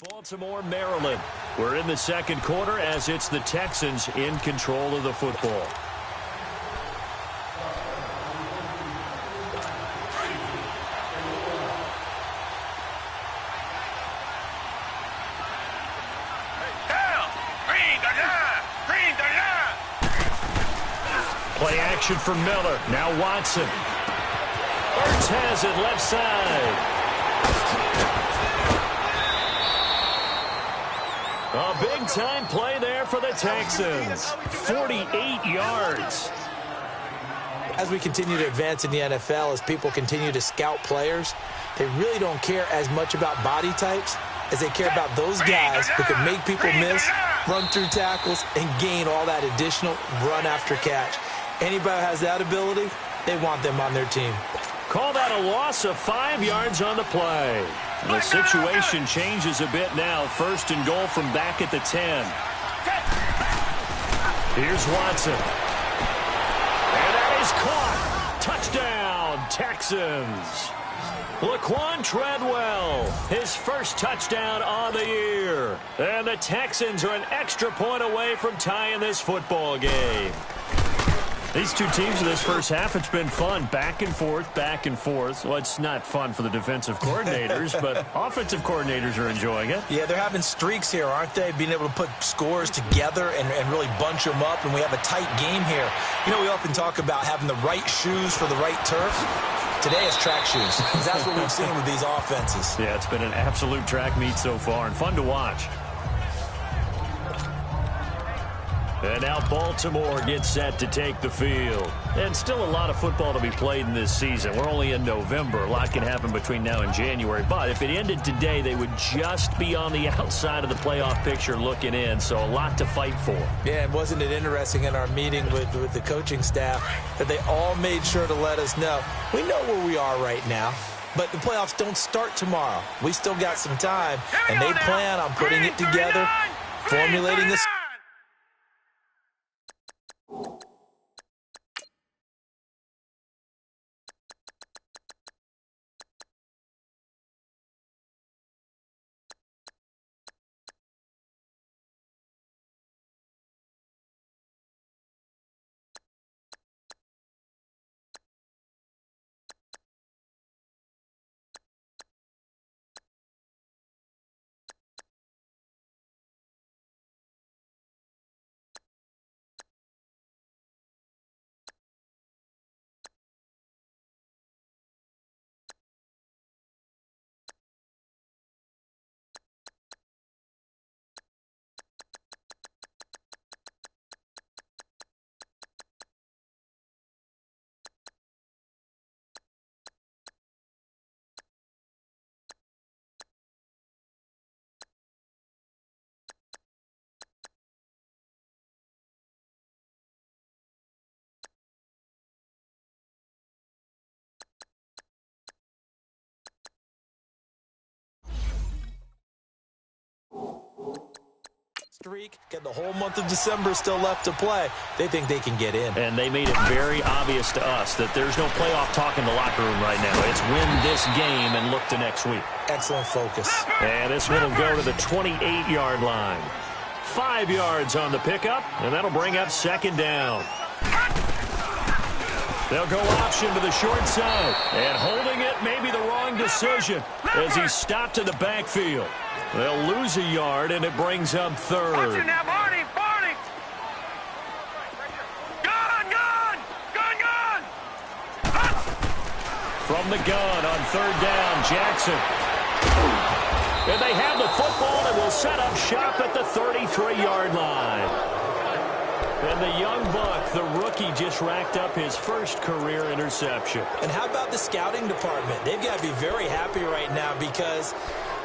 Baltimore, Maryland. We're in the second quarter as it's the Texans in control of the football. Play action for Miller. Now Watson. Ertz has it left side. A big-time play there for the Texans. 48 yards. As we continue to advance in the NFL, as people continue to scout players, they really don't care as much about body types as they care about those guys who can make people miss, run through tackles, and gain all that additional run after catch. Anybody who has that ability, they want them on their team. Call that a loss of 5 yards on the play. The situation changes a bit now. First and goal from back at the 10. Here's Watson. And that is caught. Touchdown, Texans. Laquan Treadwell, his first touchdown on the year. And the Texans are an extra point away from tying this football game. These two teams in this first half, it's been fun. Back and forth, back and forth. Well, it's not fun for the defensive coordinators, but offensive coordinators are enjoying it. Yeah, they're having streaks here, aren't they? Being able to put scores together and really bunch them up, and we have a tight game here. You know, we often talk about having the right shoes for the right turf. Today is track shoes. That's what we've seen with these offenses. Yeah, it's been an absolute track meet so far and fun to watch. And now Baltimore gets set to take the field. And still a lot of football to be played in this season. We're only in November. A lot can happen between now and January. But if it ended today, they would just be on the outside of the playoff picture looking in. So a lot to fight for. Yeah, and wasn't it interesting in our meeting with the coaching staff that they all made sure to let us know. We know where we are right now, but the playoffs don't start tomorrow. We still got some time, and they plan on putting it together, formulating a streak, get the whole month of December still left to play. They think they can get in. And they made it very obvious to us that there's no playoff talk in the locker room right now. It's win this game and look to next week. Excellent focus. And this one will go to the 28-yard line. 5 yards on the pickup, and that'll bring up second down. They'll go option to the short side. And holding it may be the wrong decision as he's stopped in the backfield. They'll lose a yard, and it brings up third. Watch it now, Barney! Barney! Gun! From the gun on third down, Jackson. And they have the football and will set up shop at the 33-yard line. And the young buck, the rookie, just racked up his first career interception. And how about the scouting department? They've got to be very happy right now because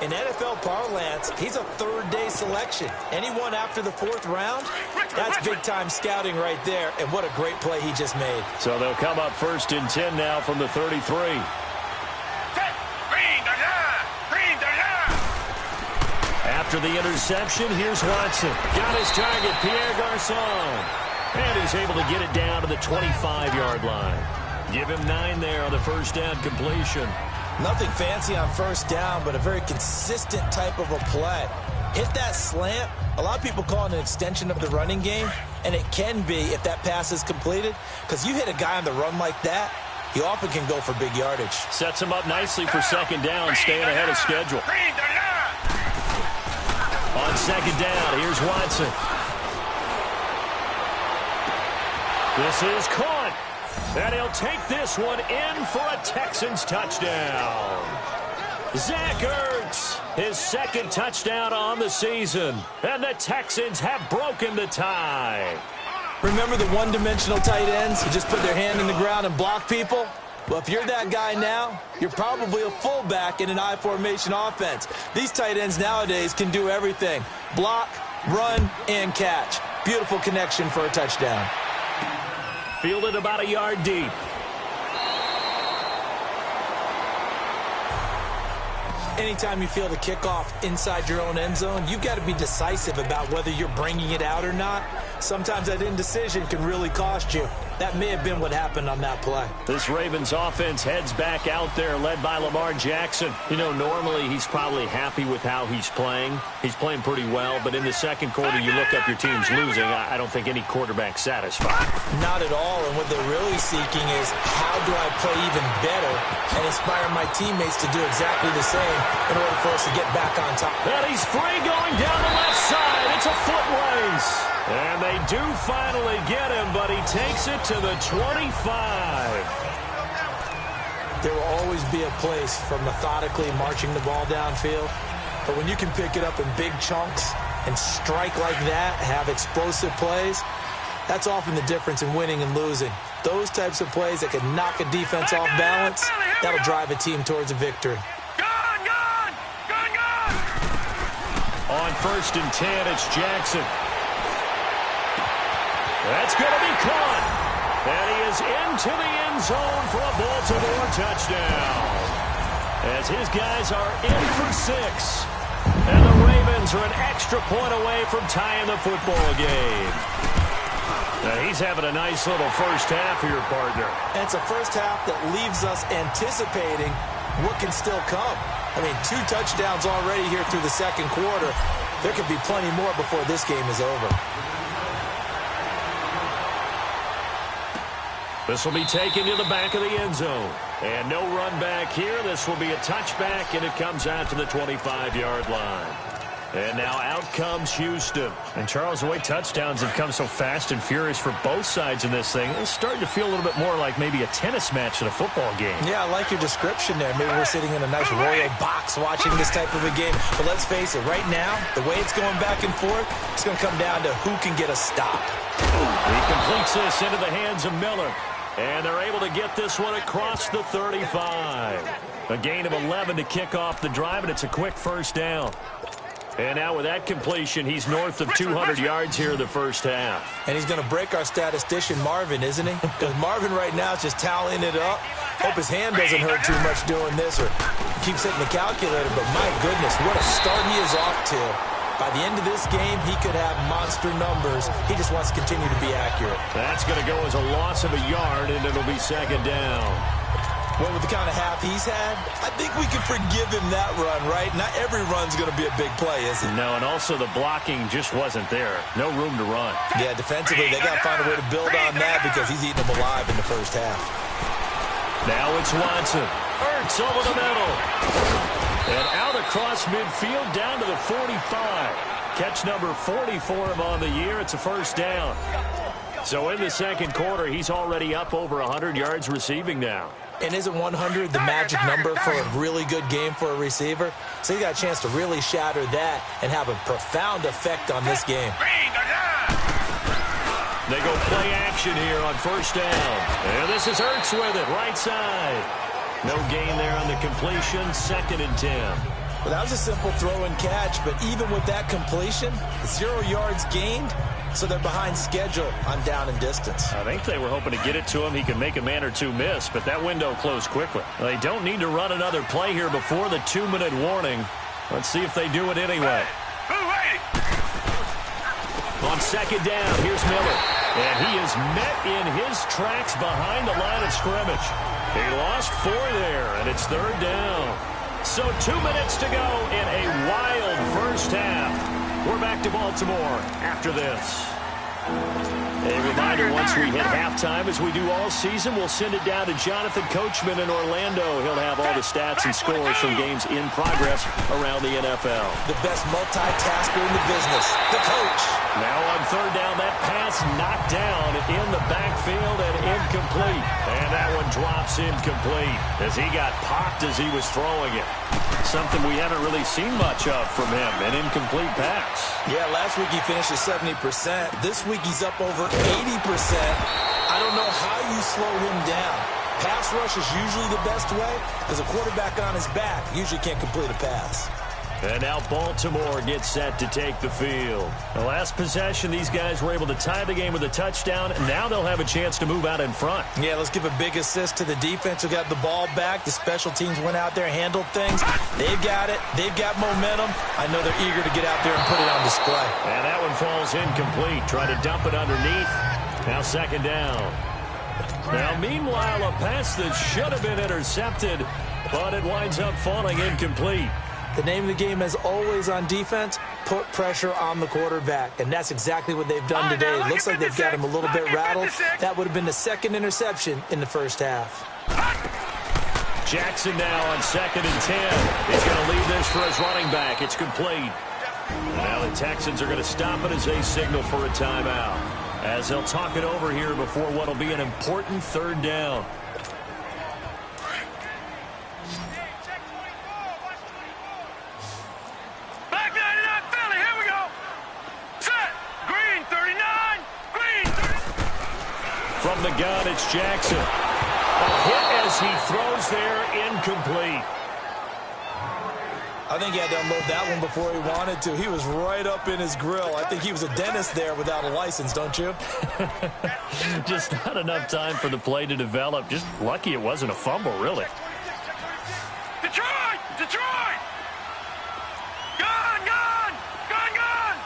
in NFL parlance, he's a third-day selection. Anyone after the fourth round, that's big-time scouting right there. And what a great play he just made. So they'll come up first and 10 now from the 33. After the interception, here's Watson. Got his target, Pierre Garçon. And he's able to get it down to the 25-yard line. Give him 9 there on the first down completion. Nothing fancy on first down, but a very consistent type of a play. Hit that slant. A lot of people call it an extension of the running game, and it can be if that pass is completed, because you hit a guy on the run like that, he often can go for big yardage. Sets him up nicely for second down, staying ahead of schedule. On second down, here's Watson. This is caught. And he'll take this one in for a Texans touchdown. Zach Ertz, his second touchdown on the season. And the Texans have broken the tie. Remember the one-dimensional tight ends who just put their hand in the ground and block people? Well, if you're that guy now, you're probably a fullback in an I-formation offense. These tight ends nowadays can do everything. Block, run, and catch. Beautiful connection for a touchdown. Fielded about a yard deep. Anytime you feel the kickoff inside your own end zone, you've got to be decisive about whether you're bringing it out or not. Sometimes that indecision can really cost you. That may have been what happened on that play. This Ravens offense heads back out there, led by Lamar Jackson. You know, normally he's probably happy with how he's playing. He's playing pretty well, but in the second quarter, you look up your team's losing. I don't think any quarterback's satisfied. Not at all, and what they're really seeking is how do I play even better and inspire my teammates to do exactly the same in order for us to get back on top. And he's free going down the left side. It's a foot race. And they do finally get him, but he takes it to the 25. There will always be a place for methodically marching the ball downfield, but when you can pick it up in big chunks and strike like that, have explosive plays, that's often the difference in winning and losing. Those types of plays that can knock a defense off balance, that'll drive a team towards a victory. On 1st and 10, it's Jackson. That's going to be caught. And he is into the end zone for a Baltimore touchdown. As his guys are in for 6. And the Ravens are an extra point away from tying the football game. Now he's having a nice little first half here, partner. And it's a first half that leaves us anticipating what can still come. I mean, 2 touchdowns already here through the second quarter. There could be plenty more before this game is over. This will be taken to the back of the end zone. And no run back here. This will be a touchback, and it comes out to the 25-yard line. And now out comes Houston. And, Charles, the way touchdowns have come so fast and furious for both sides in this thing, it's starting to feel a little bit more like maybe a tennis match in a football game. Yeah, I like your description there. Maybe we're sitting in a nice royal box watching this type of a game. But let's face it, right now, the way it's going back and forth, it's going to come down to who can get a stop. He completes this into the hands of Miller. And they're able to get this one across the 35. A gain of 11 to kick off the drive, and it's a quick first down. And now with that completion, he's north of 200 yards here in the first half. And he's going to break our statistician, Marvin, isn't he? Because Marvin right now is just tallying it up. Hope his hand doesn't hurt too much doing this or keeps hitting the calculator. But my goodness, what a start he is off to. By the end of this game, he could have monster numbers. He just wants to continue to be accurate. That's going to go as a loss of a yard, and it'll be second down. Well, with the kind of half he's had, I think we can forgive him that run, right? Not every run's going to be a big play, is it? No, and also the blocking just wasn't there. No room to run. Yeah, defensively, they got to find a way to build on that because he's eating them alive in the first half. Now it's Watson. Ertz over the middle. And out across midfield down to the 45. Catch number 40 for him on the year. It's a first down. So in the second quarter, he's already up over 100 yards receiving now. And isn't 100 the magic number for a really good game for a receiver? So he got a chance to really shatter that and have a profound effect on this game. They go play action here on first down. And this is Ertz with it, right side. No gain there on the completion, 2nd and 10. Well, that was a simple throw and catch, but even with that completion, 0 yards gained, so they're behind schedule on down and distance. I think they were hoping to get it to him. He could make a man or two miss, but that window closed quickly. They don't need to run another play here before the 2-minute warning. Let's see if they do it anyway. On second down, here's Miller. And he is met in his tracks behind the line of scrimmage. He lost 4 there, and it's 3rd down. So 2 minutes to go in a wild first half. We're back to Baltimore after this. A reminder, once we hit halftime, as we do all season, we'll send it down to Jonathan Coachman in Orlando. He'll have all the stats and scores from games in progress around the NFL. The best multitasker in the business, the coach. Now on 3rd down, that pass knocked down in the backfield and incomplete. And that one drops incomplete as he got popped as he was throwing it. Something we haven't really seen much of from him, an incomplete pass. Yeah, last week he finished at 70%. This week he's up over 80%. I don't know how you slow him down. Pass rush is usually the best way because a quarterback on his back usually can't complete a pass. And now Baltimore gets set to take the field. The last possession, these guys were able to tie the game with a touchdown, and now they'll have a chance to move out in front. Yeah, let's give a big assist to the defense who got the ball back. The special teams went out there and handled things. They've got it. They've got momentum. I know they're eager to get out there and put it on display. And that one falls incomplete. Trying to dump it underneath. Now 2nd down. Now, meanwhile, a pass that should have been intercepted, but it winds up falling incomplete. The name of the game, as always on defense, put pressure on the quarterback. And that's exactly what they've done today. It looks like they've got him a little bit rattled. That would have been the 2nd interception in the first half. Jackson now on 2nd and 10. He's going to leave this for his running back. It's complete. Now the Texans are going to stop it as they signal for a timeout, as they'll talk it over here before what will be an important 3rd down. From the gun, it's Jackson. A hit as he throws there, incomplete. I think he had to unload that one before he wanted to. He was right up in his grill. I think he was a dentist there without a license, don't you? Just not enough time for the play to develop. Just lucky it wasn't a fumble, really. Detroit! Detroit! Gun! Gun! Gun! Gun!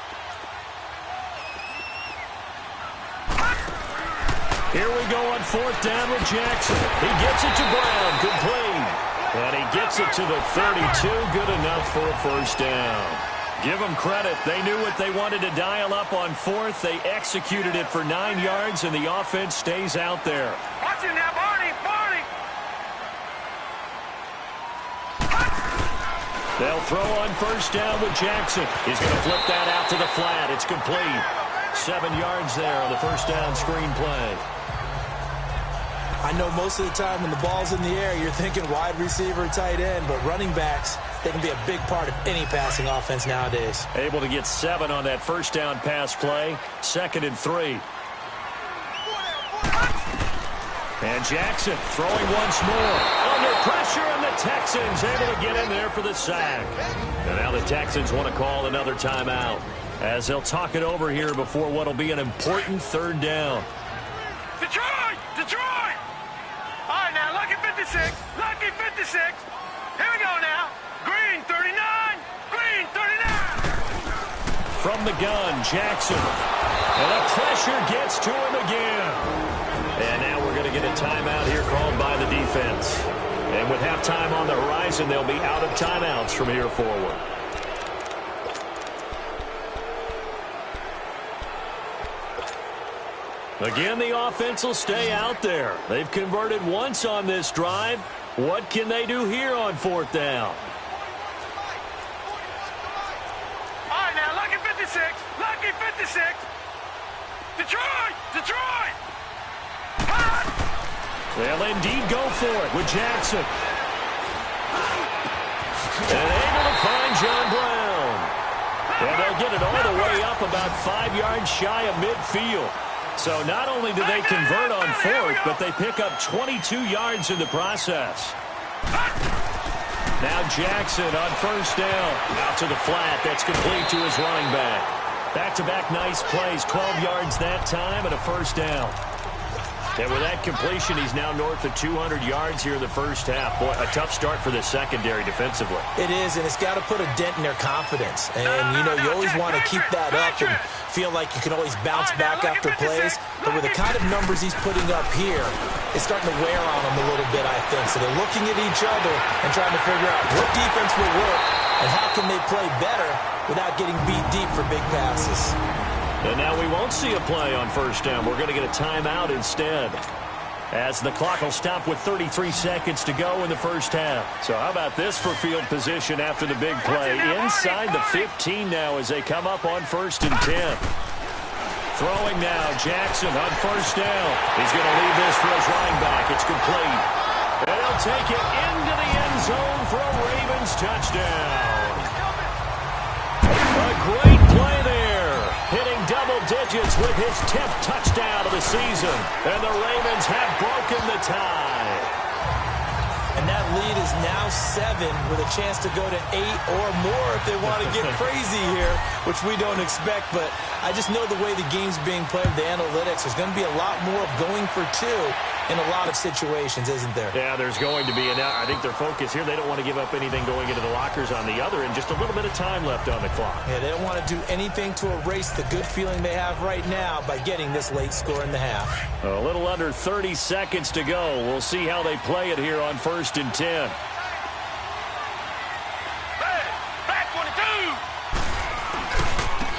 Here we go on 4th down with Jackson. He gets it to Brown, complete. And he gets it to the 32, good enough for a 1st down. Give them credit. They knew what they wanted to dial up on 4th. They executed it for 9 yards, and the offense stays out there. Watch it now, Barney! Barney! They'll throw on 1st down with Jackson. He's going to flip that out to the flat. It's complete. 7 yards there on the 1st down screen play. I know most of the time when the ball's in the air, you're thinking wide receiver, tight end, but running backs, they can be a big part of any passing offense nowadays. Able to get 7 on that 1st down pass play. 2nd and 3. And Jackson throwing once more. Under pressure, and the Texans able to get in there for the sack. And now the Texans want to call another timeout, as they'll talk it over here before what will be an important 3rd down. Detroit! Detroit! All right, now, lucky 56. Lucky 56. Here we go now. Green 39. Green 39. From the gun, Jackson. And the pressure gets to him again. And now we're going to get a timeout here called by the defense. And with halftime on the horizon, they'll be out of timeouts from here forward. Again, the offense will stay out there. They've converted once on this drive. What can they do here on 4th down? All right, now, lucky 56. Lucky 56. Detroit! Detroit! They'll indeed go for it with Jackson. And able to find John Brown. And they'll get it all the way up about 5 yards shy of midfield. So not only do they convert on 4th, but they pick up 22 yards in the process. Now Jackson on 1st down. Out to the flat. That's complete to his running back. Back-to-back nice plays. 12 yards that time and a 1st down. And with that completion, he's now north of 200 yards here in the first half. Boy, a tough start for the secondary defensively. It is, and it's got to put a dent in their confidence. And, you always want to keep that up and feel like you can always bounce back after plays. But with the kind of numbers he's putting up here, it's starting to wear on them a little bit, I think. So they're looking at each other and trying to figure out what defense will work and how can they play better without getting beat deep for big passes. And now we won't see a play on first down. We're going to get a timeout instead, as the clock will stop with 33 seconds to go in the first half. So how about this for field position after the big play? Inside the 15 now as they come up on 1st and 10. Throwing now, Jackson on first down. He's going to leave this for his running back. It's complete. And he'll take it into the end zone for a Ravens touchdown. A great play there, hitting double digits with his 10th touchdown of the season. And the Ravens have broken the tie. And that lead is now 7 with a chance to go to 8 or more if they want to get crazy here, which we don't expect. But I just know the way the game's being played with the analytics, there's going to be a lot more of going for 2 in a lot of situations, isn't there? Yeah, there's going to be. And I think their focus here, they don't want to give up anything going into the lockers on the other, and just a little bit of time left on the clock. Yeah, they don't want to do anything to erase the good feeling they have right now by getting this late score in the half. A little under 30 seconds to go. We'll see how they play it here on 1st and 10. Back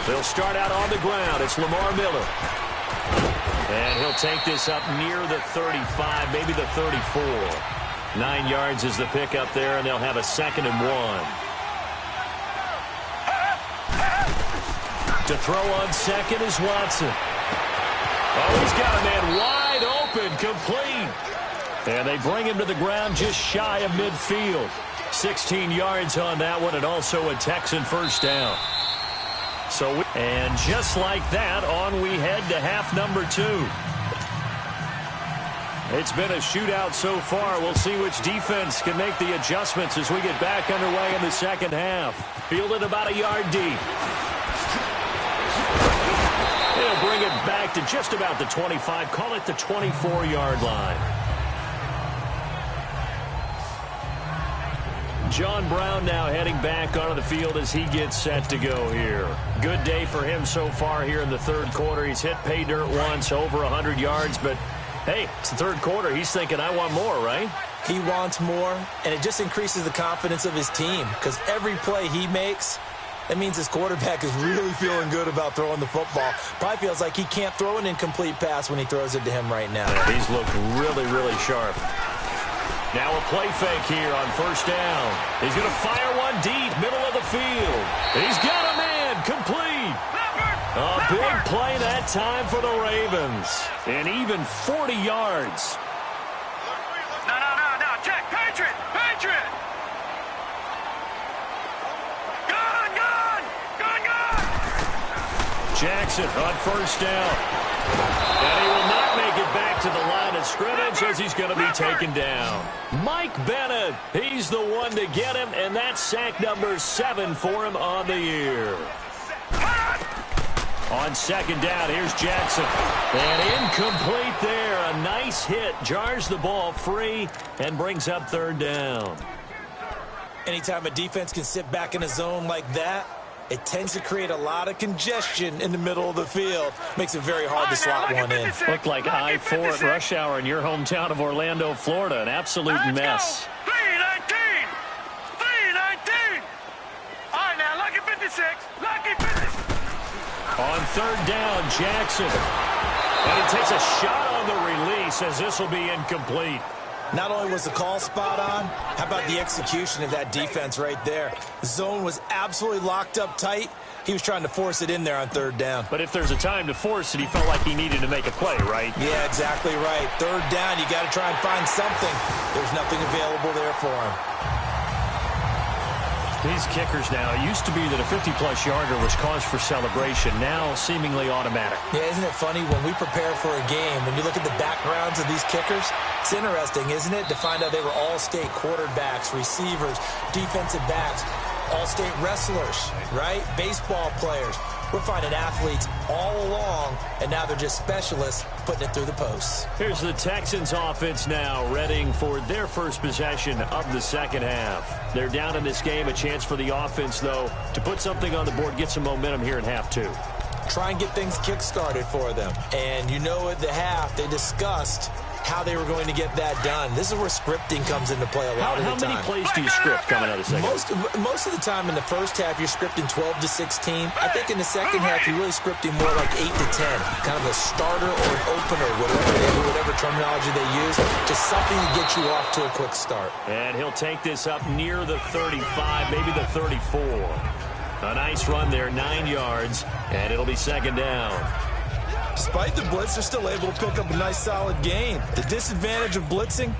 22. They'll start out on the ground. It's Lamar Miller. And he'll take this up near the 35, maybe the 34. 9 yards is the pickup there, and they'll have a 2nd and 1. To throw on 2nd is Watson. Oh, he's got a man wide open, complete. And they bring him to the ground just shy of midfield. 16 yards on that one, and also a Texan first down. And just like that, on we head to half number 2. It's been a shootout so far. We'll see which defense can make the adjustments as we get back underway in the second half. Fielded about a yard deep. They'll bring it back to just about the 25. Call it the 24-yard line. John Brown now heading back onto the field as he gets set to go here. Good day for him so far here in the third quarter. He's hit pay dirt once, over 100 yards, but hey, it's the third quarter. He's thinking, I want more, right? He wants more, and it just increases the confidence of his team because every play he makes, that means his quarterback is really feeling good about throwing the football. Probably feels like he can't throw an incomplete pass when he throws it to him right now. Yeah, he's looked really, really sharp. Now a play fake here on first down. He's going to fire one deep, middle of the field. He's got a man, complete. A big play that time for the Ravens. And even 40 yards. No. Check. Patriot. Gun. Jackson on first down. And he will not make it back to the line of scrimmage as he's going to be taken down. Mike Bennett, he's the one to get him, and that's sack number 7 for him on the year. On second down, here's Jackson. And incomplete there. A nice hit. Jars the ball free and brings up third down. Anytime a defense can sit back in a zone like that, it tends to create a lot of congestion in the middle of the field. Makes it very hard to slot one in. Looked like I-4 at rush hour in your hometown of Orlando, Florida. An absolute mess. 319. All right, now, lucky 56. On third down, Jackson. And he takes a shot on the release as this will be incomplete. Not only was the call spot on, how about the execution of that defense right there? The zone was absolutely locked up tight. He was trying to force it in there on third down. But if there's a time to force it, he felt like he needed to make a play, right? Yeah, exactly right. Third down, you got to try and find something. There's nothing available there for him. These kickers now, it used to be that a 50-plus yarder was cause for celebration. Now, seemingly automatic. Yeah, isn't it funny when we prepare for a game, when you look at the backgrounds of these kickers, it's interesting, isn't it, to find out they were all-state quarterbacks, receivers, defensive backs, all-state wrestlers, right? Baseball players. We're finding athletes all along, and now they're just specialists putting it through the posts. Here's the Texans offense now, readying for their first possession of the second half. They're down in this game. A chance for the offense, though, to put something on the board, get some momentum here in half two. Try and get things kick-started for them. And you know at the half, they discussed how they were going to get that done. This is where scripting comes into play a lot of the time. How many plays do you script coming out of the second? Most of the time in the first half, you're scripting 12 to 16. I think in the second half, you're really scripting more like 8 to 10. Kind of a starter or an opener, whatever terminology they use. Just something to get you off to a quick start. And he'll take this up near the 35, maybe the 34. A nice run there, 9 yards, and it'll be second down. Despite the blitz, they're still able to pick up a nice, solid gain. The disadvantage of blitzing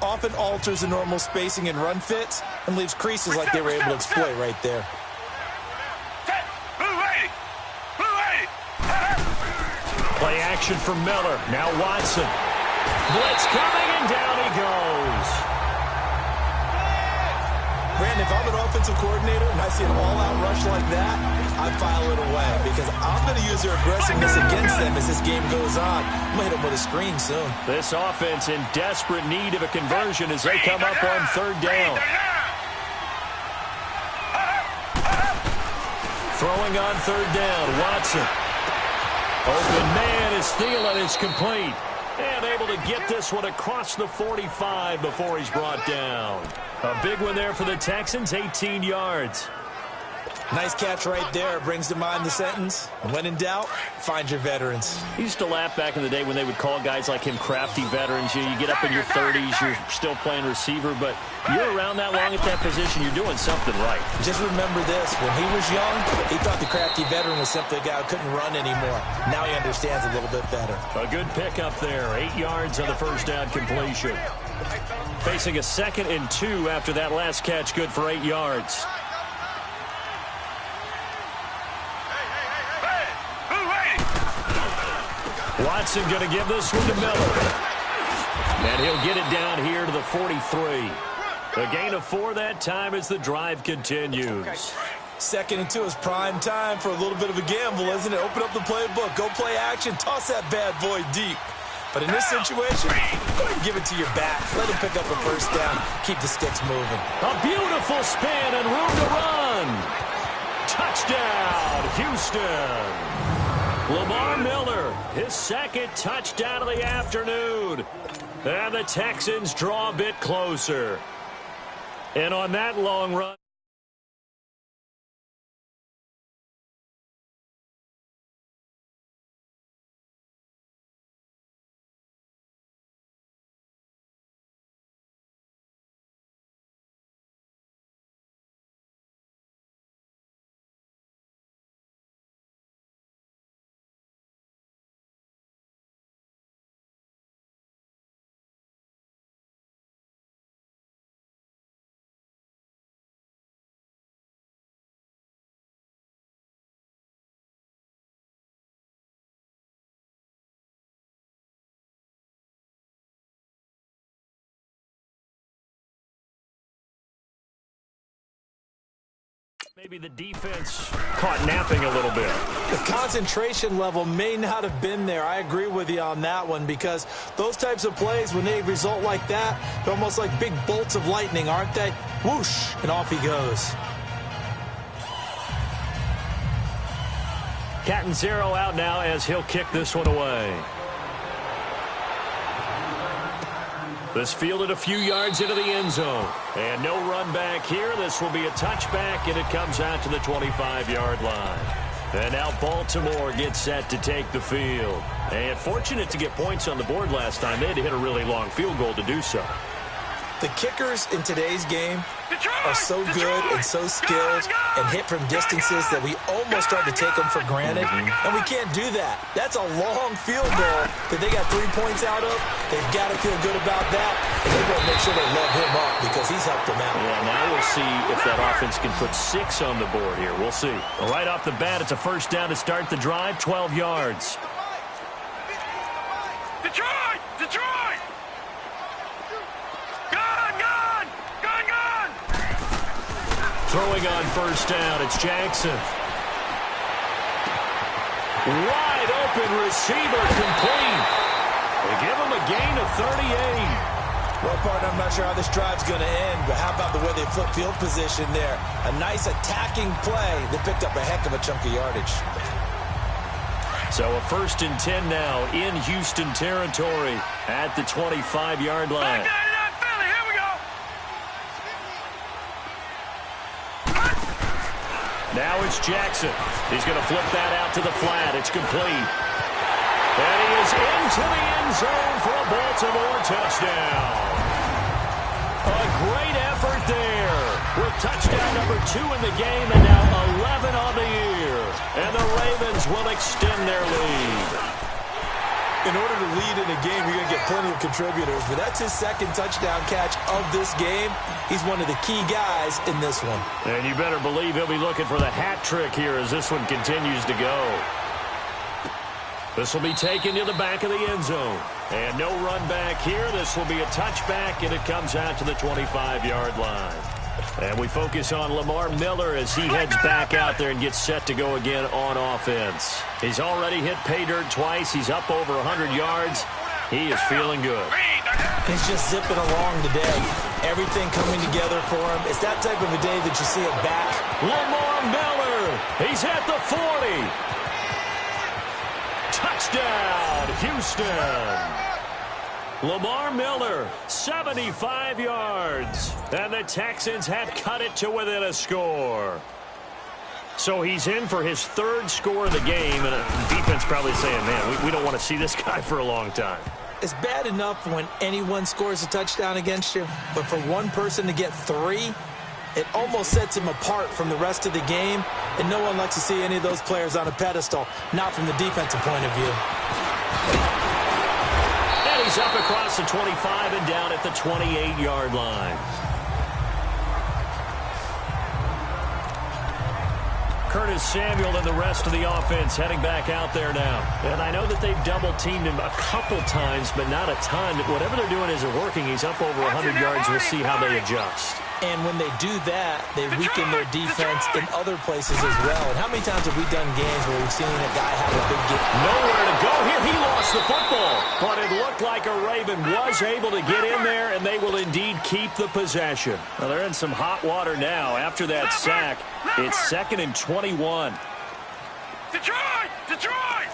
often alters the normal spacing and run fits and leaves creases like they were able to exploit right there. Play action for Miller. Now Watson. Blitz coming, and down he goes. Brandon, if I'm an offensive coordinator and I see an all-out rush like that, I file it away because I'm going to use their aggressiveness against them as this game goes on. I'm going to hit them with a screen soon. This offense in desperate need of a conversion as they come up on third down. Throwing on third down, Watson. Open man is Thielen, is complete. And able to get this one across the 45 before he's brought down. A big one there for the Texans, 18 yards. Nice catch right there. Brings to mind the sentence, when in doubt, find your veterans. He used to laugh back in the day when they would call guys like him crafty veterans. You get up in your 30s, you're still playing receiver, but you're around that long at that position, you're doing something right. Just remember this. When he was young, he thought the crafty veteran was simply a guy who couldn't run anymore. Now he understands a little bit better. A good pickup there. 8 yards on the first down completion. Facing a 2nd and 2 after that last catch, good for 8 yards. Watson going to give this one to Miller. And he'll get it down here to the 43. A gain of 4 that time as the drive continues. 2nd and 2 is prime time for a little bit of a gamble, isn't it? Open up the playbook, go play action, toss that bad boy deep. But in this situation, go ahead and give it to your back. Let him pick up a first down. Keep the sticks moving. A beautiful spin and room to run. Touchdown, Houston. Lamar Miller, his 2nd touchdown of the afternoon. And the Texans draw a bit closer. And on that long run, maybe the defense caught napping a little bit. The concentration level may not have been there. I agree with you on that one because those types of plays, when they result like that, they're almost like big bolts of lightning, aren't they? Whoosh, and off he goes. Catanzaro out now as he'll kick this one away. This fielded a few yards into the end zone. And no run back here. This will be a touchback, and it comes out to the 25-yard line. And now Baltimore gets set to take the field. And fortunate to get points on the board last time. They had to hit a really long field goal to do so. The kickers in today's game are so good and so skilled and hit from distances that we almost start to take them for granted, and we can't do that. That's a long field goal that they got 3 points out of. They've got to feel good about that, and they've got to make sure they love him up because he's helped them out. Yeah, now we'll see if that offense can put 6 on the board here. We'll see. Right off the bat, it's a first down to start the drive, 12 yards. Detroit! Detroit! Throwing on first down, it's Jackson. Wide open receiver complete. They give him a gain of 38. Well, partner, I'm not sure how this drive's going to end, but how about the way they flip field position there? A nice attacking play that picked up a heck of a chunk of yardage. So a 1st and 10 now in Houston territory at the 25-yard line. Philly, here we go. Now it's Jackson. He's going to flip that out to the flat. It's complete. And he is into the end zone for a Baltimore touchdown. A great effort there with touchdown number 2 in the game and now 11 on the year. And the Ravens will extend their lead. In order to lead in a game, you're going to get plenty of contributors, but that's his 2nd touchdown catch of this game. He's one of the key guys in this one. And you better believe he'll be looking for the hat trick here as this one continues to go. This will be taken to the back of the end zone. And no run back here. This will be a touchback, and it comes out to the 25-yard line. And we focus on Lamar Miller as he heads back out there and gets set to go again on offense. He's already hit pay dirt twice. He's up over 100 yards. He is feeling good. He's just zipping along today. Everything coming together for him. It's that type of a day that you see it back. Lamar Miller. He's at the 40. Touchdown, Houston. Lamar Miller, 75 yards. And the Texans have cut it to within a score. So he's in for his 3rd score of the game. And the defense probably saying, man, we don't want to see this guy for a long time. It's bad enough when anyone scores a touchdown against you. But for one person to get 3, it almost sets him apart from the rest of the game. And no one likes to see any of those players on a pedestal, not from the defensive point of view. And he's up across the 25 and down at the 28-yard line. Curtis Samuel and the rest of the offense heading back out there now. And I know that they've double-teamed him a couple times, but not a ton. Whatever they're doing isn't working. He's up over 100 yards. We'll see how they adjust. And when they do that, they weaken their defense in other places as well. And how many times have we done games where we've seen a guy have a big game? Nowhere to go here. He lost the football. But it looked like a Raven was able to get in there, and they will indeed keep the possession. Well, they're in some hot water now after that sack. It's 2nd and 21. Detroit! Detroit!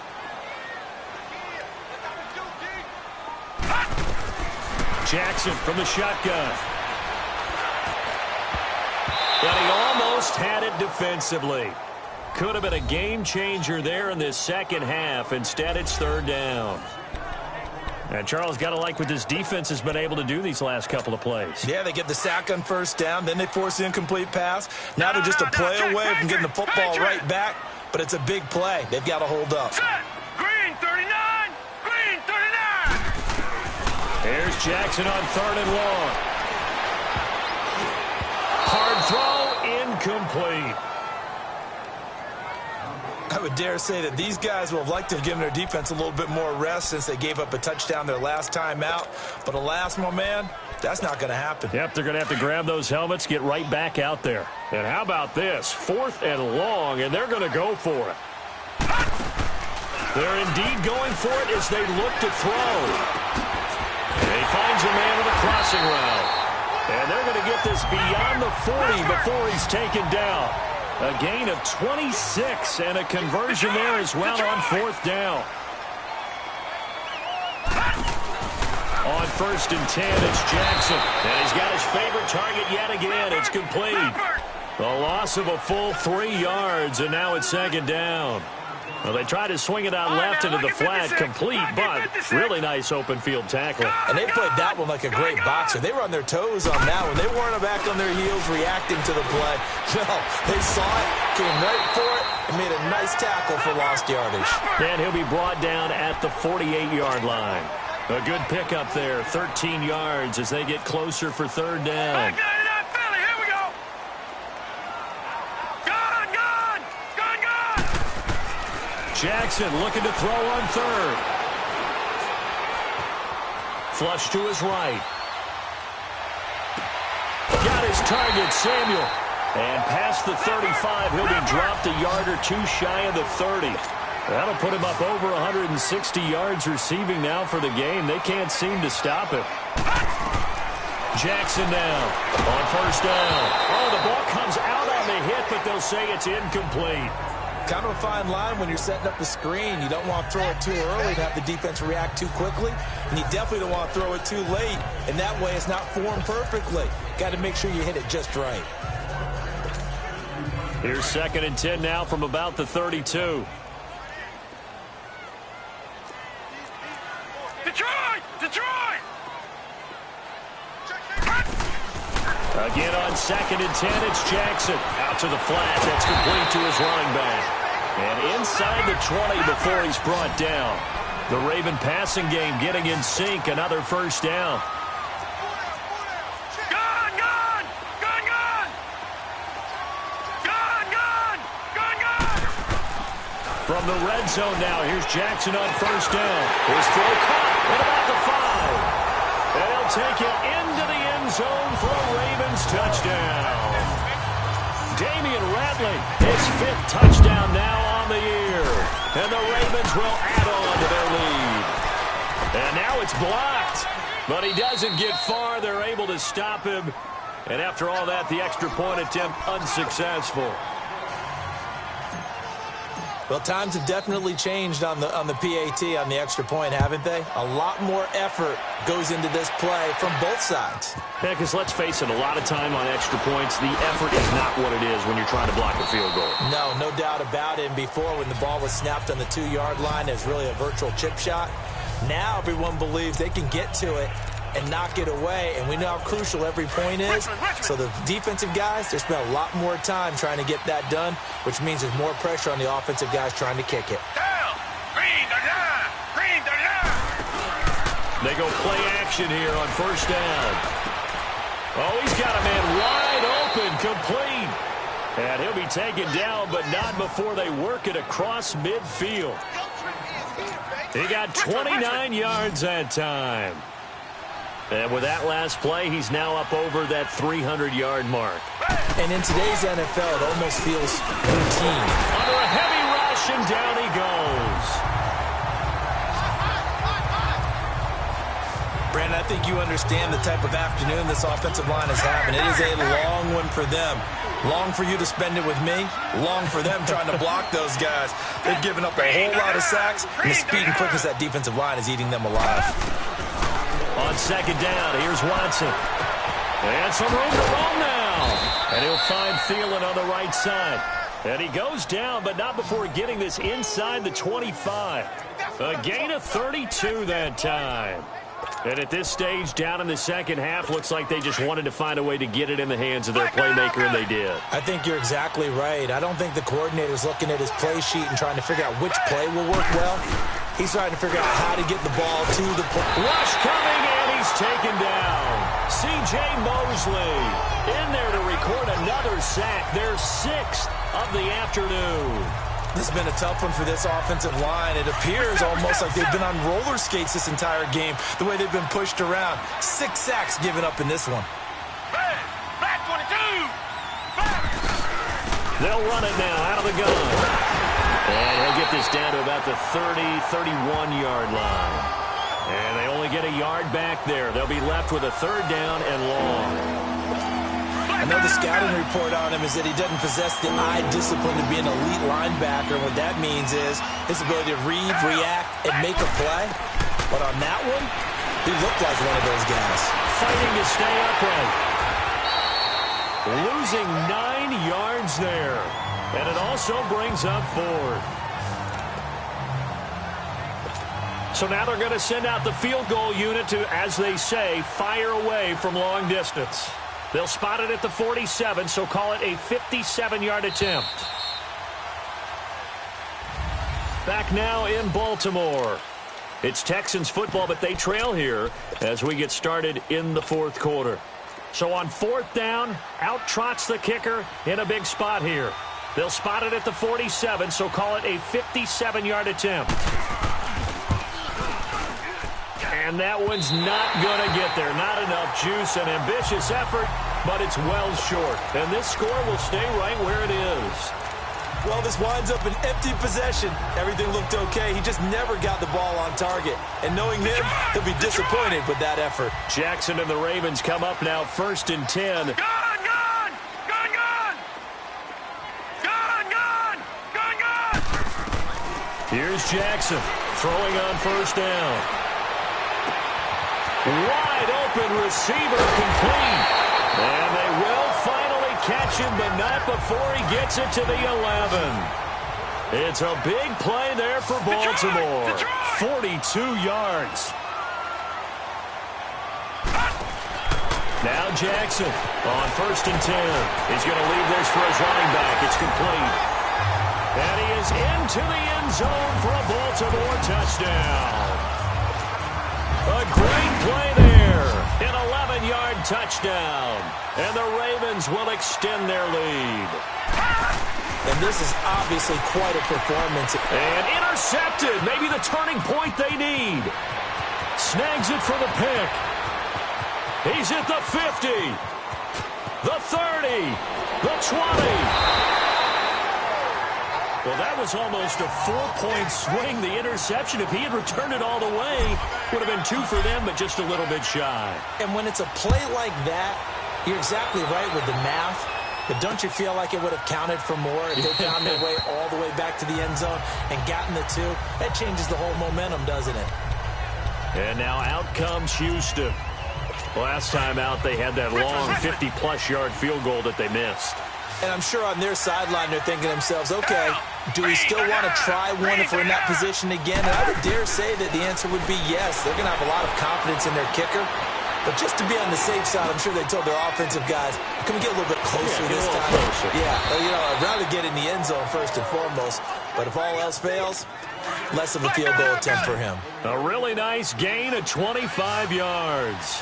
Jackson from the shotgun. But he almost had it defensively. Could have been a game changer there in this second half. Instead, it's 3rd down. And Charles, got to like what this defense has been able to do these last couple of plays. Yeah, they get the sack on 1st down, then they force the incomplete pass. Now they're just a play away from getting the football right back, but it's a big play. They've got to hold up. Green 39! Green 39! Here's Jackson on 3rd and long. Hard throw, incomplete. I would dare say that these guys will have liked to have given their defense a little bit more rest since they gave up a touchdown their last time out. But alas, my man, that's not going to happen. Yep, they're going to have to grab those helmets, get right back out there. And how about this? 4th and long, and they're going to go for it. They're indeed going for it as they look to throw. And he finds a man with a crossing route. And they're going to get this beyond the 40 before he's taken down. A gain of 26 and a conversion there as well on 4th down. On 1st and 10, it's Jackson. And he's got his favorite target yet again. It's complete. The loss of a full 3 yards, and now it's 2nd down. Well, they tried to swing it out left into the flat, complete, but really nice open field tackle. And they played that one like a great boxer. They were on their toes on that one. They weren't back on their heels reacting to the play. No, they saw it, came right for it, and made a nice tackle for lost yardage. And he'll be brought down at the 48-yard line. A good pickup there, 13 yards as they get closer for 3rd down. Jackson looking to throw on 3rd. Flush to his right. Got his target, Samuel. And past the 35, he'll be dropped a yard or two shy of the 30. That'll put him up over 160 yards receiving now for the game. They can't seem to stop it. Jackson now on first down. Oh, the ball comes out on the hit, but they'll say it's incomplete. Kind of a fine line when you're setting up the screen. You don't want to throw it too early to have the defense react too quickly, and you definitely don't want to throw it too late, and that way it's not formed perfectly. Got to make sure you hit it just right. Here's 2nd and 10 now from about the 32. Detroit! Again on 2nd and 10, it's Jackson. Out to the flat. That's complete to his running back. And inside the 20 before he's brought down. The Raven passing game getting in sync. Another first down. From the red zone now, here's Jackson on first down. His throw caught at about the 5. And he'll take it into the end zone for a Ravens touchdown. Damian Ratley, his 5th touchdown now on the year. And the Ravens will add on to their lead. And now it's blocked. But he doesn't get far. They're able to stop him. And after all that, the extra point attempt unsuccessful. Well, times have definitely changed on the PAT, on the extra point, haven't they? A lot more effort goes into this play from both sides. Yeah, because let's face it, a lot of time on extra points, the effort is not what it is when you're trying to block a field goal. No doubt about it. And before, when the ball was snapped on the 2-yard line, it's really a virtual chip shot. Now everyone believes they can get to it and knock it away, and we know how crucial every point is. So the defensive guys, they spend a lot more time trying to get that done, which means there's more pressure on the offensive guys trying to kick it. They go play action here on first down. Oh, he's got a man wide open, complete. And he'll be taken down, but not before they work it across midfield. He got 29 yards that time. And with that last play, he's now up over that 300-yard mark. And in today's NFL, it almost feels routine. Under a heavy rush, and down he goes. Brandon, I think you understand the type of afternoon this offensive line is having. It is a long one for them. Long for you to spend it with me. Long for them trying to block those guys. They've given up a whole lot of sacks, and the speed and quickness of that defensive line is eating them alive. On second down, here's Watson. And some room to roam now. And he'll find Thielen on the right side. And he goes down, but not before getting this inside the 25. A gain of 32 that time. And at this stage, down in the second half, looks like they just wanted to find a way to get it in the hands of their playmaker, and they did. I think you're exactly right. I don't think the coordinator's looking at his play sheet and trying to figure out which play will work well. He's trying to figure out how to get the ball to the play. Rush coming, and he's taken down. C.J. Mosley in there to record another sack, their 6th of the afternoon. This has been a tough one for this offensive line. It appears almost like they've been on roller skates this entire game, the way they've been pushed around. 6 sacks given up in this one. Back 22! They'll run it now out of the gun. And he'll get this down to about the 30, 31-yard line. And they only get a yard back there. They'll be left with a 3rd down and long. I know the scouting report on him is that he doesn't possess the eye discipline to be an elite linebacker. What that means is his ability to read, react, and make a play. But on that one, he looked like one of those guys. Fighting to stay upright. Losing 9 yards there. And it also brings up 4th. So now they're going to send out the field goal unit to, as they say, fire away from long distance. They'll spot it at the 47, so call it a 57-yard attempt. Back now in Baltimore. It's Texans football, but they trail here as we get started in the 4th quarter. So on 4th down, out trots the kicker in a big spot here. They'll spot it at the 47, so call it a 57-yard attempt. And that one's not going to get there. Not enough juice, an ambitious effort, but it's well short. And this score will stay right where it is. Well, this winds up an empty possession. Everything looked okay. He just never got the ball on target. And knowing him, he'll be disappointed with that effort. Jackson and the Ravens come up now 1st and 10. Gun! Gun! Gun! Gun! Gun! Gun! Gun! Gun! Here's Jackson throwing on 1st down. Wide open receiver complete. And they will finally catch him, but not before he gets it to the 11. It's a big play there for Baltimore. Detroit! 42 yards. Now Jackson on 1st and 10. He's going to leave this for his running back. It's complete. And he is into the end zone for a Baltimore touchdown. A great play there. An 11-yard touchdown. And the Ravens will extend their lead. And this is obviously quite a performance. And intercepted. Maybe the turning point they need. Snags it for the pick. He's at the 50. The 30. The 20. Well, that was almost a 4-point swing, the interception. If he had returned it all the way, would have been 2 for them, but just a little bit shy. And when it's a play like that, you're exactly right with the math. But don't you feel like it would have counted for more if they found their way all the way back to the end zone and gotten the 2? That changes the whole momentum, doesn't it? And now out comes Houston. Last time out, they had that long 50-plus yard field goal that they missed. And I'm sure on their sideline they're thinking to themselves, okay, do we still want to try one if we're in that position again? And I would dare say that the answer would be yes. They're going to have a lot of confidence in their kicker. But just to be on the safe side, I'm sure they told their offensive guys, can we get a little bit closer this time? Closer. Yeah, I'd rather get in the end zone first and foremost. But if all else fails, less of a field goal attempt for him. A really nice gain of 25 yards.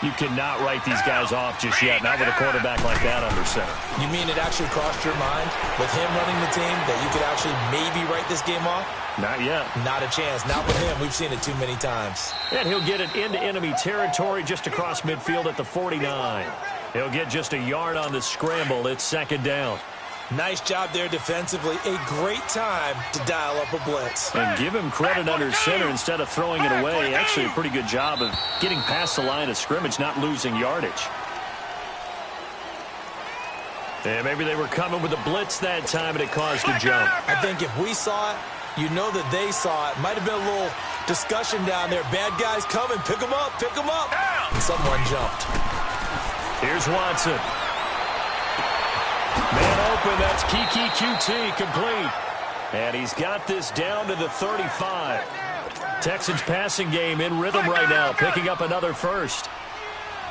You cannot write these guys off just yet, not with a quarterback like that under center. You mean it actually crossed your mind with him running the team that you could actually maybe write this game off? Not yet. Not a chance. Not with him. We've seen it too many times. And he'll get it into enemy territory just across midfield at the 49. He'll get just a yard on the scramble. It's 2nd down. Nice job there defensively. A great time to dial up a blitz. And give him credit under center instead of throwing it away. Actually a pretty good job of getting past the line of scrimmage, not losing yardage. And maybe they were coming with a blitz that time and it caused a jump. I think if we saw it, you know that they saw it. Might have been a little discussion down there. Bad guys coming. Pick them up. Pick them up. And someone jumped. Here's Watson. Man open, that's Kiki QT, complete. And he's got this down to the 35. Texans passing game in rhythm right now, picking up another first.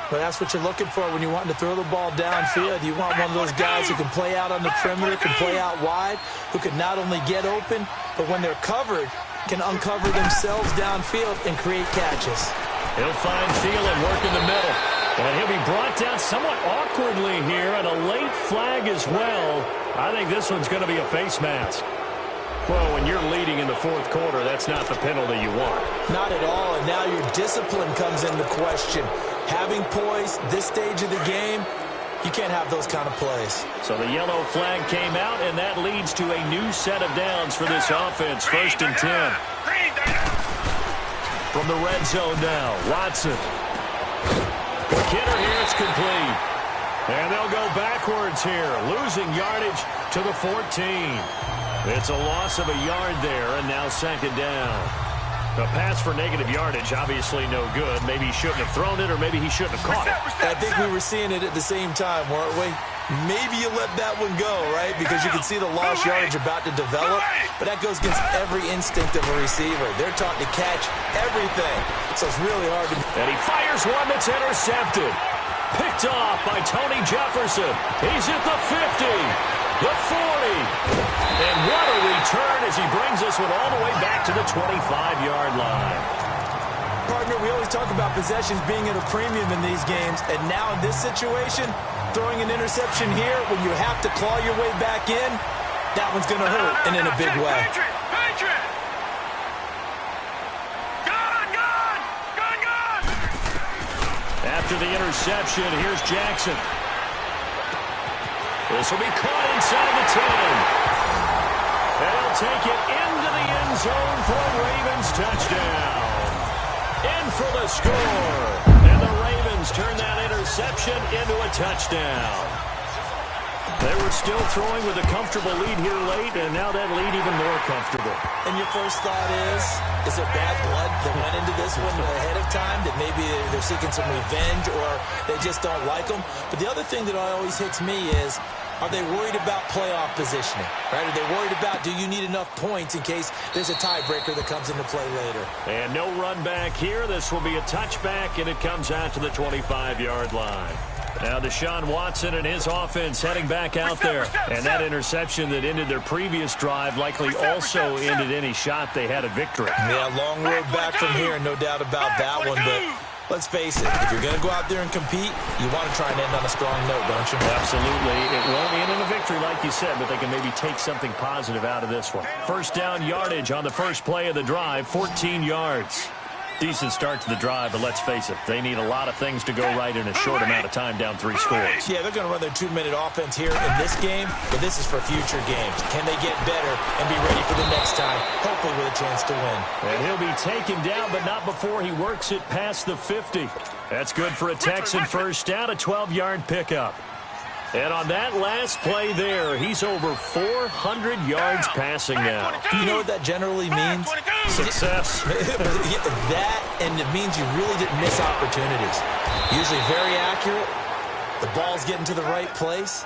But that's what you're looking for when you want to throw the ball downfield. You want one of those guys who can play out on the perimeter, can play out wide, who can not only get open, but when they're covered, can uncover themselves downfield and create catches. He'll find Thielen, work in the middle. And he'll be brought down somewhat awkwardly here, and a late flag as well. I think this one's going to be a face mask. Well, when you're leading in the 4th quarter, that's not the penalty you want. Not at all, and now your discipline comes into question. Having poise this stage of the game, you can't have those kind of plays. So the yellow flag came out, and that leads to a new set of downs for this offense. 1st and 10. From the red zone now, Watson. The kidder here, it's complete. And they'll go backwards here, losing yardage to the 14. It's a loss of a yard there, and now 2nd down. A pass for negative yardage, obviously no good. Maybe he shouldn't have thrown it, or maybe he shouldn't have caught it. I think we were seeing it at the same time, weren't we? Maybe you let that one go, right? Because you can see the lost yardage about to develop, but that goes against every instinct of a receiver. They're taught to catch everything, so it's really hard to... And he fires one that's intercepted. Picked off by Tony Jefferson. He's at the 50, the 40. And what a return as he brings this one all the way back to the 25-yard line. Partner, we always talk about possessions being at a premium in these games, and now in this situation, throwing an interception here when you have to claw your way back in, that one's going to hurt, and in a big way. After the interception, here's Jackson. This will be caught inside the 10. take it into the end zone for a Ravens touchdown. In for the score. And the Ravens turn that interception into a touchdown. They were still throwing with a comfortable lead here late, and now that lead even more comfortable. And your first thought is there bad blood that went into this one ahead of time, that maybe they're seeking some revenge or they just don't like them? But the other thing that always hits me is, are they worried about playoff positioning? Right? Are they worried about, do you need enough points in case there's a tiebreaker that comes into play later? And no run back here. This will be a touchback, and it comes out to the 25-yard line. Now Deshaun Watson and his offense heading back out there. And that interception that ended their previous drive likely also ended any shot they had a victory. Yeah, long road back from here, no doubt about that one. But let's face it, if you're going to go out there and compete, you want to try and end on a strong note, don't you? Absolutely. It won't end in a victory like you said, but they can maybe take something positive out of this one. First down yardage on the first play of the drive, 14 yards. Decent start to the drive, but let's face it, they need a lot of things to go right in a short amount of time, down 3 scores. Yeah, they're going to run their 2-minute offense here in this game, but this is for future games. Can they get better and be ready for the next time, hopefully with a chance to win? And he'll be taken down, but not before he works it past the 50. That's good for a Texan first down, a 12-yard pickup. And on that last play there, he's over 400 yards passing now. Do you know what that generally means? Success. That, and it means you really didn't miss opportunities. Usually very accurate. The ball's getting to the right place.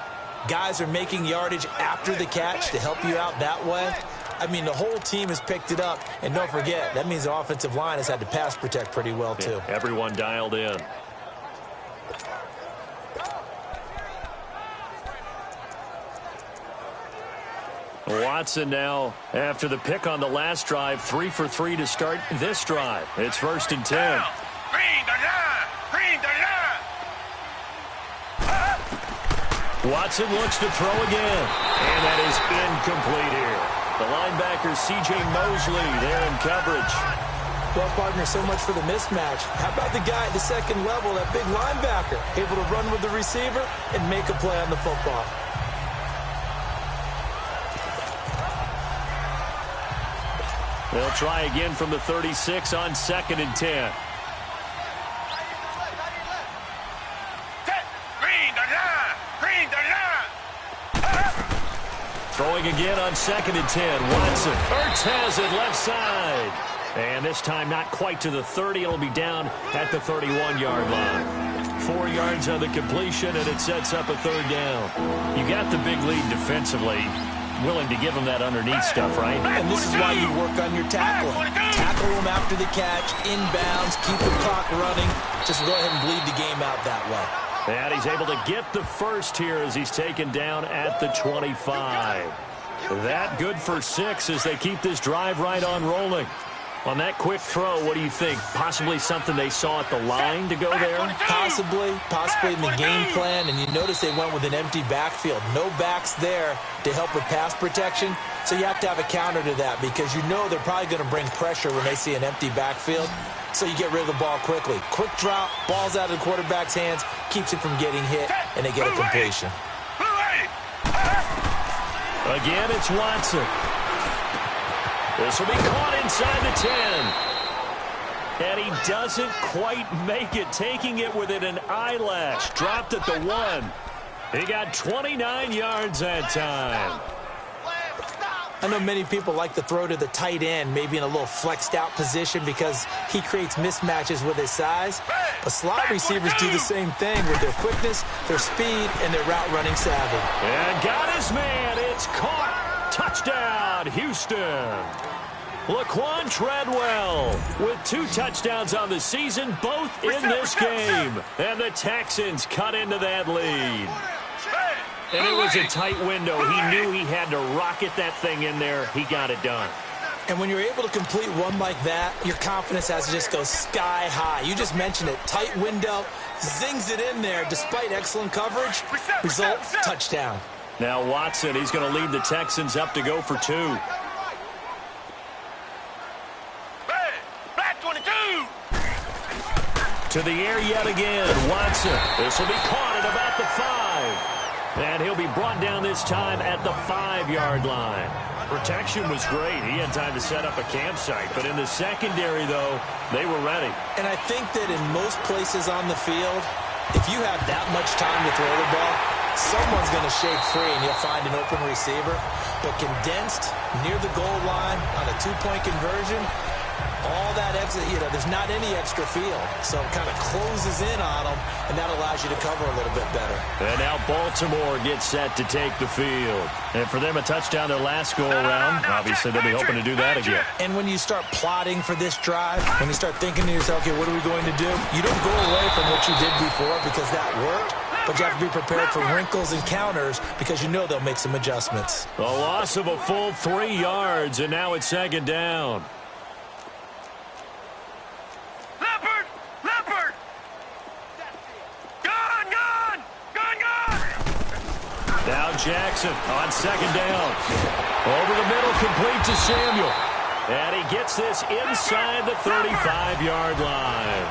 Guys are making yardage after the catch to help you out that way. I mean, the whole team has picked it up. And don't forget, that means the offensive line has had to pass protect pretty well, too. Yeah, everyone dialed in. Watson now, after the pick on the last drive, 3 for 3 to start this drive. It's 1st and 10. Watson looks to throw again, and that is incomplete here. The linebacker, C.J. Mosley, there in coverage. Well, partner, so much for the mismatch. How about the guy at the second level, that big linebacker, able to run with the receiver and make a play on the football? They'll try again from the 36 on 2nd and 10. Throwing again on 2nd and 10. Watson. Ertz has it left side. And this time not quite to the 30. It'll be down at the 31-yard line. 4 yards on the completion, and it sets up a 3rd down. You got the big lead defensively. Willing to give them that underneath stuff, right? And this is why you work on your tackling. Tackle them after the catch, inbounds, keep the clock running. Just go ahead and bleed the game out that way. And he's able to get the first here as he's taken down at the 25. That good for 6 as they keep this drive right on rolling. On that quick throw, what do you think? Possibly something they saw at the line to go there? Possibly in the game plan. And you notice they went with an empty backfield. No backs there to help with pass protection. So you have to have a counter to that because you know they're probably going to bring pressure when they see an empty backfield. So you get rid of the ball quickly. Quick drop, ball's out of the quarterback's hands, keeps it from getting hit, and they get a completion. Again, it's Watson. This will be caught inside the 10. And he doesn't quite make it, taking it within an eyelash. Dropped at the 1. He got 29 yards that time. I know many people like to throw to the tight end, maybe in a little flexed out position because he creates mismatches with his size. But slot receivers do the same thing with their quickness, their speed, and their route running savvy. And got his man. It's caught. Touchdown, Houston. Laquan Treadwell with 2 touchdowns on the season, both in this game. And the Texans cut into that lead. And it was a tight window. He knew he had to rocket that thing in there. He got it done. And when you're able to complete one like that, your confidence has to just go sky high. You just mentioned it. Tight window, zings it in there despite excellent coverage. Result, touchdown. Now Watson, he's going to lead the Texans up to go for 2. To the air yet again. Watson. This will be caught at about the 5. And he'll be brought down this time at the 5-yard line. Protection was great. He had time to set up a campsite. But in the secondary, though, they were ready. And I think that in most places on the field, if you have that much time to throw the ball, someone's going to shake free and you'll find an open receiver. But condensed near the goal line on a two-point conversion, all that extra, there's not any extra field. So it kind of closes in on them, and that allows you to cover a little bit better. And now Baltimore gets set to take the field. And for them, a touchdown their last go-around. Obviously, they'll be hoping to do that again. And when you start plotting for this drive, when you start thinking to yourself, okay, what are we going to do? You don't go away from what you did before because that worked. But you have to be prepared for wrinkles and counters because you know they'll make some adjustments. A loss of a full 3 yards, and now it's second down. Leopard! Gone! Now Jackson on second down. Over the middle, complete to Samuel. And he gets this inside the 35-yard line.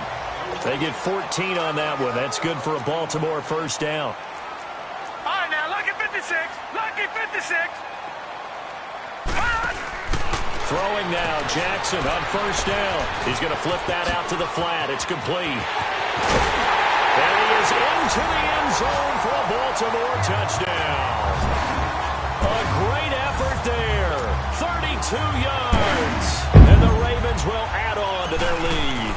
They get 14 on that one. That's good for a Baltimore first down. All right, now, lucky 56. Throwing now, Jackson on first down. He's going to flip that out to the flat. It's complete. And he is into the end zone for a Baltimore touchdown. A great effort there. 32 yards. And the Ravens will add on to their lead.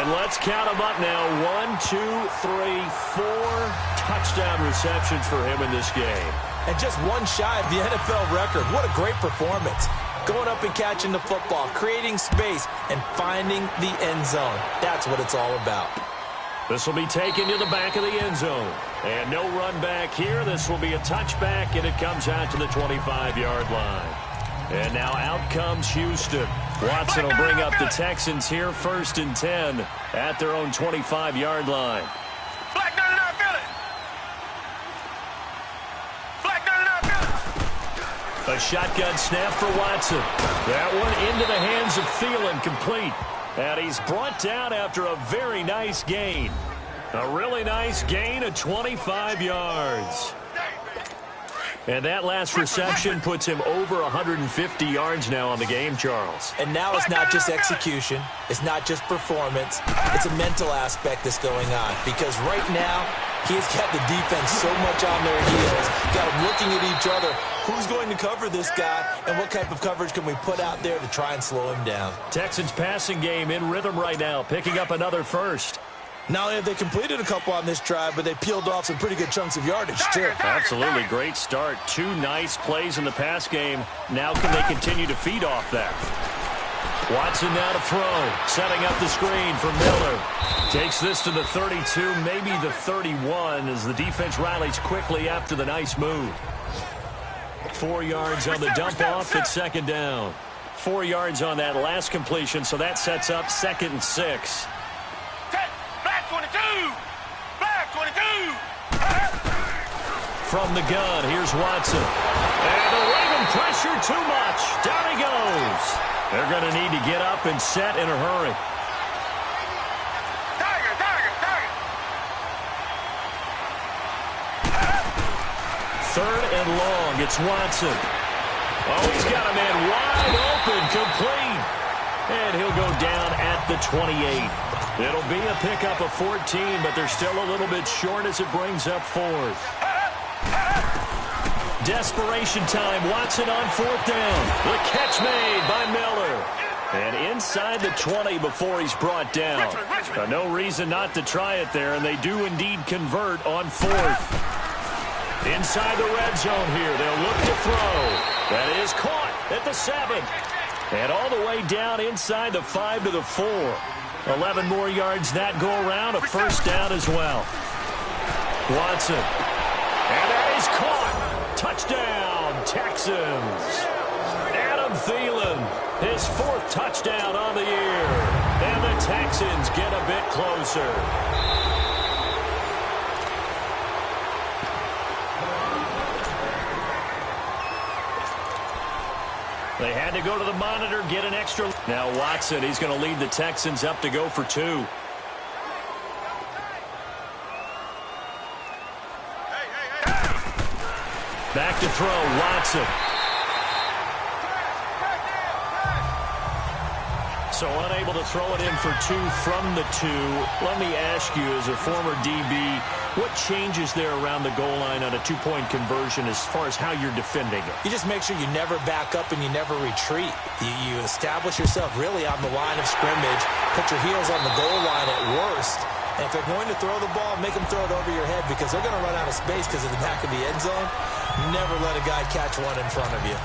And let's count them up now. 1, 2, 3, 4 touchdown receptions for him in this game. And just one shy of the NFL record. What a great performance. Going up and catching the football, creating space, and finding the end zone. That's what it's all about. This will be taken to the back of the end zone. And no run back here. This will be a touchback, and it comes out to the 25-yard line. And now out comes Houston. Watson will bring up the Texans here, 1st and 10 at their own 25-yard line. Black 99, feel it. Black 99, feel it. A shotgun snap for Watson. That one into the hands of Thielen, complete. And he's brought down after a very nice gain. A really nice gain of 25 yards. And that last reception puts him over 150 yards now on the game, Charles. And now it's not just execution. It's not just performance. It's a mental aspect that's going on. Because right now, he's got the defense so much on their heels. Got them looking at each other. Who's going to cover this guy? And what type of coverage can we put out there to try and slow him down? Texans passing game in rhythm right now, picking up another first. Not only have they completed a couple on this drive, but they peeled off some pretty good chunks of yardage, too. Absolutely. Great start. 2 nice plays in the pass game. Now can they continue to feed off that? Watson now to throw. Setting up the screen for Miller. Takes this to the 32, maybe the 31, as the defense rallies quickly after the nice move. 4 yards on the dump off at second down. 4 yards on that last completion, so that sets up 2nd and 6. Black 22! Black 22! From the gun, here's Watson. And the Raven pressure too much. Down he goes. They're going to need to get up and set in a hurry. Tiger! 3rd and long. It's Watson. Oh, he's got a man wide open, complete. And he'll go down at the 28. It'll be a pickup of 14, but they're still a little bit short as it brings up 4th. Desperation time. Watson on 4th down. The catch made by Miller. And inside the 20 before he's brought down. No reason not to try it there, and they do indeed convert on 4th. Inside the red zone here. They'll look to throw. That is caught at the 7. And all the way down inside the 5 to the 4. 11 more yards that go around. A first down as well. Watson. And that is caught. Touchdown, Texans. Adam Thielen, his 4th touchdown on the year. And the Texans get a bit closer. They had to go to the monitor, get an extra. Now Watson, he's going to lead the Texans up to go for 2. Back to throw, Watson. So unable to throw it in for two from the two. Let me ask you, as a former DB, what changes there around the goal line on a two-point conversion as far as how you're defending it? You just make sure you never back up and you never retreat. You establish yourself really on the line of scrimmage, put your heels on the goal line at worst, and if they're going to throw the ball, make them throw it over your head because they're going to run out of space because of the back of the end zone. Never let a guy catch one in front of you.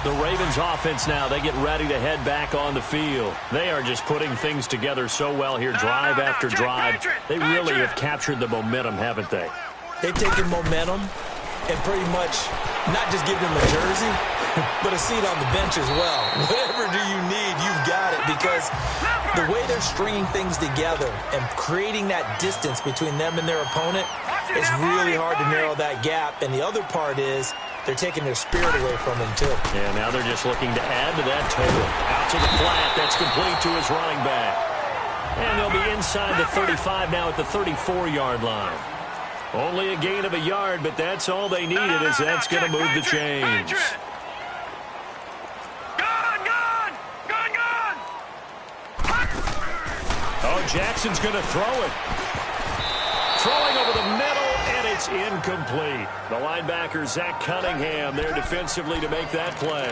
The Ravens offense now, they get ready to head back on the field. They are just putting things together so well here, drive after drive. They really have captured the momentum, haven't they? They've taken momentum and pretty much not just given them a jersey, but a seat on the bench as well. Whatever do you need, you've got it, because the way they're stringing things together and creating that distance between them and their opponent, it's really hard to narrow that gap. And the other part is they're taking their spirit away from them, too. Yeah, now they're just looking to add to that total. Out to the flat. That's complete to his running back. And they'll be inside the 35 now at the 34-yard line. Only a gain of a yard, but that's all they needed, as that's going to move the chains. Oh, Jackson's going to throw it. Throwing over the middle, and it's incomplete. The linebacker, Zach Cunningham, there defensively to make that play.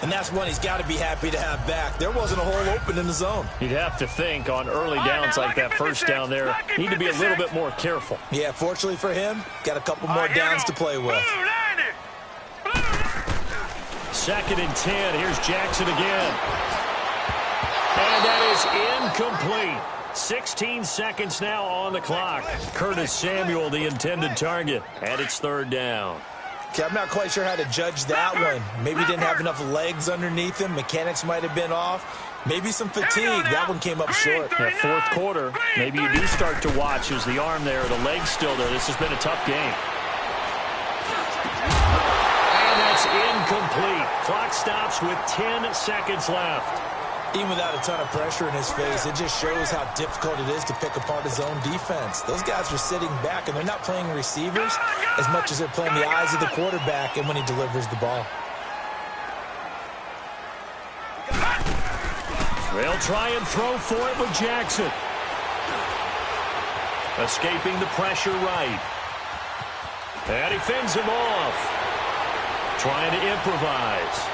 And that's one he's got to be happy to have back. There wasn't a hole open in the zone. You'd have to think on early downs like that first down there, need to be a little bit more careful. Yeah, fortunately for him, got a couple more downs to play with. 2nd and 10. Here's Jackson again. And that is incomplete. 16 seconds now on the clock. Curtis Samuel, the intended target, and it's 3rd down. Okay, I'm not quite sure how to judge that one. Maybe he didn't have enough legs underneath him. Mechanics might have been off. Maybe some fatigue. That one came up short. That 4th quarter, maybe you do start to watch as the arm there, the leg's still there. This has been a tough game. And that's incomplete. Clock stops with 10 seconds left. Even without a ton of pressure in his face, it just shows how difficult it is to pick apart his own defense. Those guys are sitting back, and they're not playing receivers as much as they're playing the eyes of the quarterback and when he delivers the ball. They'll try and throw for it with Jackson. Escaping the pressure right. And he fends him off. Trying to improvise.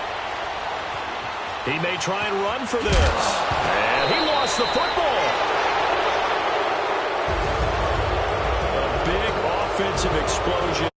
He may try and run for this. And he lost the football. A big offensive explosion.